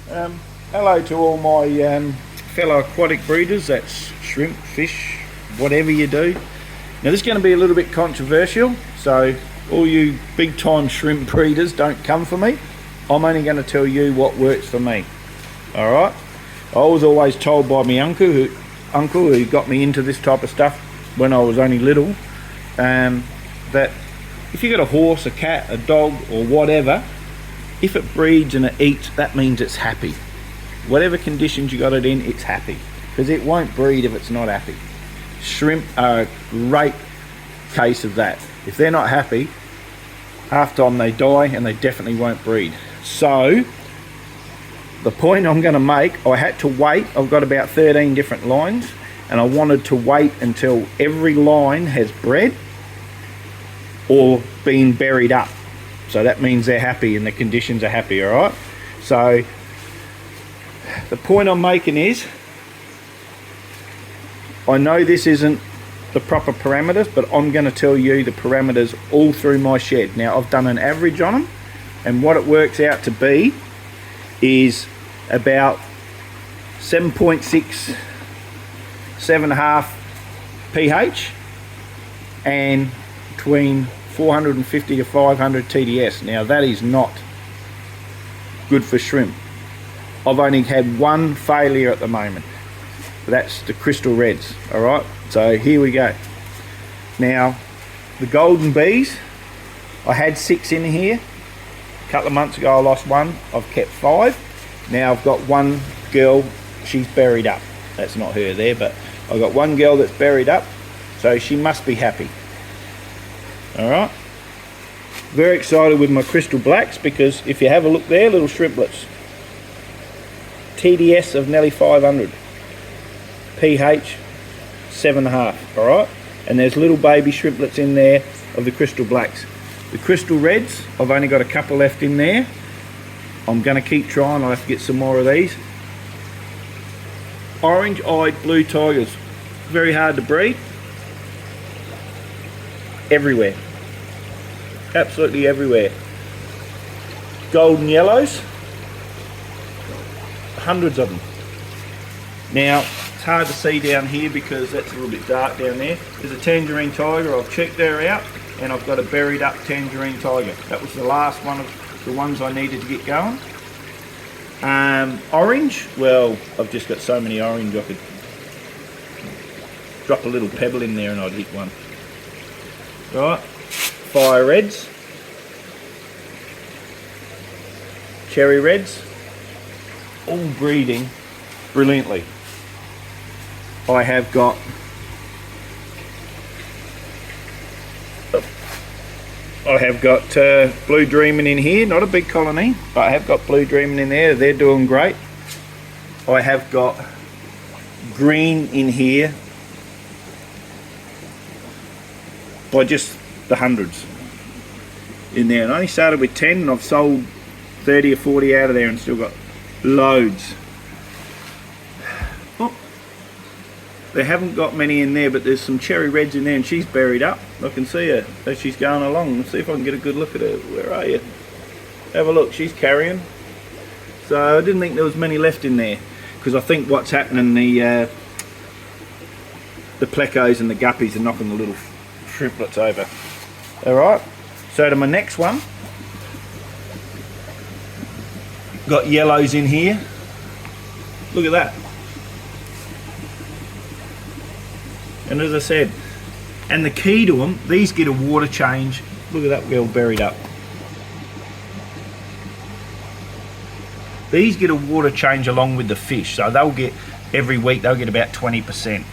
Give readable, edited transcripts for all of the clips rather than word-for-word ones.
Hello to all my fellow aquatic breeders, that's shrimp, fish, whatever you do. Now this is going to be a little bit controversial, so all you big time shrimp breeders, don't come for me. I'm only going to tell you what works for me. Alright? I was always told by my uncle who got me into this type of stuff when I was only little, that if you got a horse, a cat, a dog or whatever, if it breeds and it eats, that means it's happy. Whatever conditions you got it in, it's happy, because it won't breed if it's not happy. Shrimp are a great case of that. If they're not happy, half time they die and they definitely won't breed. So the point I'm going to make, I had to wait. I've got about 13 different lines, and I wanted to wait until every line has bred or been buried up. So that means they're happy and the conditions are happy, all right? So the point I'm making is, I know this isn't the proper parameters, but I'm going to tell you the parameters all through my shed. Now I've done an average on them, and what it works out to be is about 7.6, 7.5 pH and between 450 to 500 TDS. Now that is not good for shrimp. I've only had one failure at the moment. That's the crystal reds. Alright, so here we go. Now the golden bees, I had 6 in here. A couple of months ago I lost one. I've kept 5. Now I've got one girl, she's buried up. That's not her there, but I've got one girl that's buried up, so she must be happy. Alright, very excited with my crystal blacks, because if you have a look there, little shrimplets, TDS of nearly 500, pH 7.5. alright, and there's little baby shrimplets in there of the crystal blacks. The crystal reds, I've only got a couple left in there. I'm going to keep trying. I'll have to get some more of these. Orange-eyed blue tigers, very hard to breed. Everywhere, absolutely everywhere. Golden yellows, hundreds of them. Now it's hard to see down here because that's a little bit dark down there. There's a tangerine tiger. I've checked her out, and I've got a buried up tangerine tiger. That was the last one of the ones I needed to get going. Orange, well, I've just got so many orange I could drop a little pebble in there and I'd hit one. Right, fire reds, cherry reds, all breeding brilliantly. I have got blue dreaming in here, not a big colony, but I have got blue dreaming in there. They're doing great. I have got green in here by just the hundreds in there, and I only started with 10 and I've sold 30 or 40 out of there and still got loads. Oh, they haven't got many in there, but there's some cherry reds in there, and she's buried up. I can see her as she's going along. Let's see if I can get a good look at her. Where are you? Have a look, she's carrying. So I didn't think there was many left in there, because I think what's happening, the plecos and the guppies are knocking the little shrimplets over. Alright, so to my next one, got yellows in here. Look at that. And as I said, and the key to them, these get a water change. Look at that girl buried up. These get a water change along with the fish, so they'll get, every week they'll get about 20%.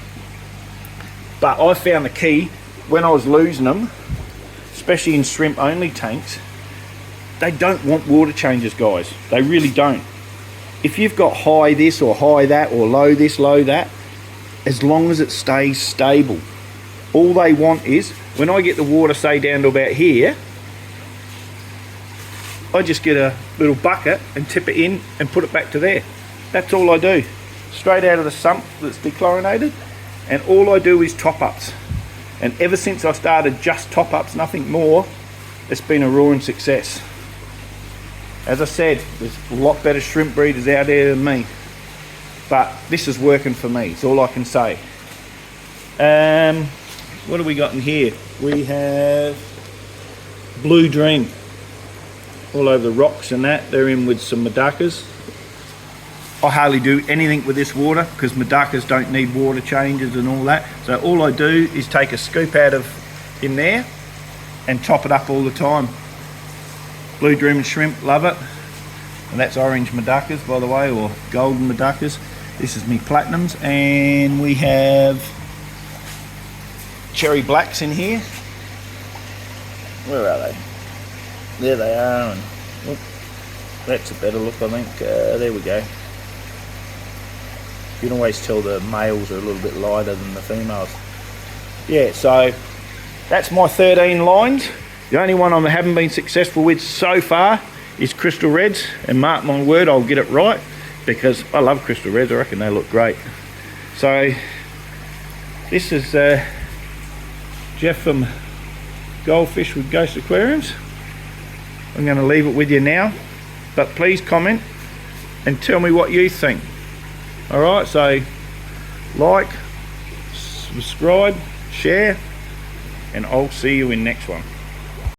But I found the key, when I was losing them, especially in shrimp only tanks, they don't want water changes, guys. They really don't. If you've got high this or high that or low this, low that, as long as it stays stable, all they want is, when I get the water say down to about here, I just get a little bucket and tip it in and put it back to there. That's all I do. Straight out of the sump that's dechlorinated, and all I do is top ups. And ever since I started just top ups, nothing more, it's been a roaring success. As I said, there's a lot better shrimp breeders out there than me, but this is working for me. It's all I can say. What have we got in here? We have Blue Dream all over the rocks and that. They're in with some Madakas. I hardly do anything with this water because Madakas don't need water changes and all that. So all I do is take a scoop out of in there and top it up all the time. Blue Dream and shrimp, love it. And that's orange Madakas, by the way, or golden Madakas. This is me platinums, and we have cherry blacks in here. Where are they? There they are, and oh, that's a better look, I think. There we go. You can always tell the males are a little bit lighter than the females. Yeah, so that's my 13 lines. The only one I haven't been successful with so far is Crystal Reds, and mark my word, I'll get it right because I love Crystal Reds. I reckon they look great. So this is Jeff from Goldfish with Ghost Aquariums. I'm going to leave it with you now, but please comment and tell me what you think. Alright, so like, subscribe, share, and I'll see you in next one.